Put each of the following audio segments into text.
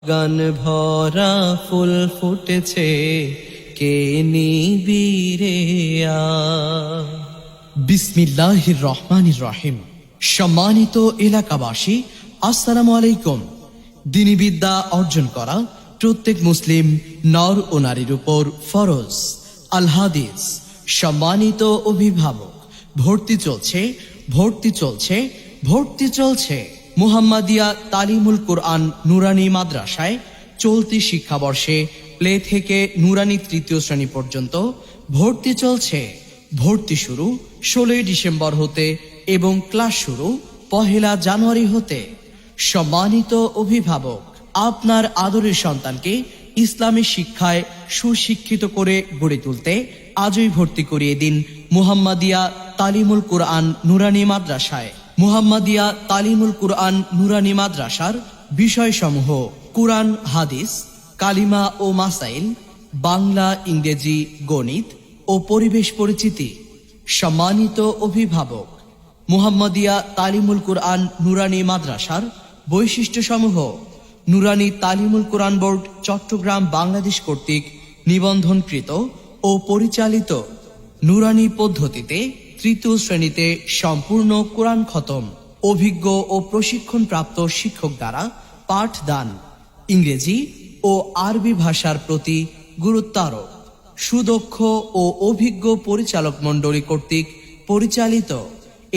গান ভরা ফুল ফুটেছে, কে নিবিরে বিসমিল্লাহির রহমানির রহিম। সম্মানিত এলাকাবাসী, আসসালামু আলাইকুম। দ্বীনি বিদ্যা অর্জন করা প্রত্যেক মুসলিম নর ও নারীর উপর ফরজ। আল হাদিস। সম্মানিত অভিভাবক, ভর্তি চলছে, ভর্তি চলছে, ভর্তি চলছে মুহাম্মাদিয়া তালিমুল কুরআন নুরানি মাদ্রাসায়। চলতি শিক্ষাবর্ষে প্লে থেকে নুরানি তৃতীয় শ্রেণী পর্যন্ত ভর্তি চলছে। ভর্তি শুরু 16 ডিসেম্বর হতে এবং ক্লাস শুরু 1 জানুয়ারি হতে। সম্মানিত অভিভাবক, আপনার আদরের সন্তানকে ইসলামী শিক্ষায় সুশিক্ষিত করে গড়ে তুলতে আজই ভর্তি করিয়ে দিন মুহাম্মাদিয়া তালিমুল কুরআন নুরানি মাদ্রাসায়। মুহাম্মাদিয়া তালিমুল কুরআন নুরানি মাদ্রাসার বিষয়সমূহ: কুরআন, হাদিস, কালিমা ও মাসাইল, বাংলা, ইংরেজি, গণিত ও পরিবেশ পরিচিতি। সম্মানিত অভিভাবক, মুহাম্মাদিয়া তালিমুল কুরআন নুরানি মাদ্রাসার বৈশিষ্ট্যসমূহ: নুরানি তালিমুল কুরআন বোর্ড চট্টগ্রাম বাংলাদেশ কর্তৃক নিবন্ধনকৃত ও পরিচালিত। নুরানি পদ্ধতিতে তৃতীয় শ্রেণীতে সম্পূর্ণ কোরআন খতম। অভিজ্ঞ ও প্রশিক্ষণপ্রাপ্ত শিক্ষক দ্বারা পাঠদান। ইংরেজি ও আরবি ভাষার প্রতি গুরুত্ব আরোপ। সুদক্ষ ও অভিজ্ঞ পরিচালক মণ্ডলী কর্তৃক পরিচালিত।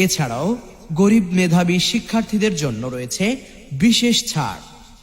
এছাড়াও গরিব মেধাবী শিক্ষার্থীদের জন্য রয়েছে বিশেষ ছাড়।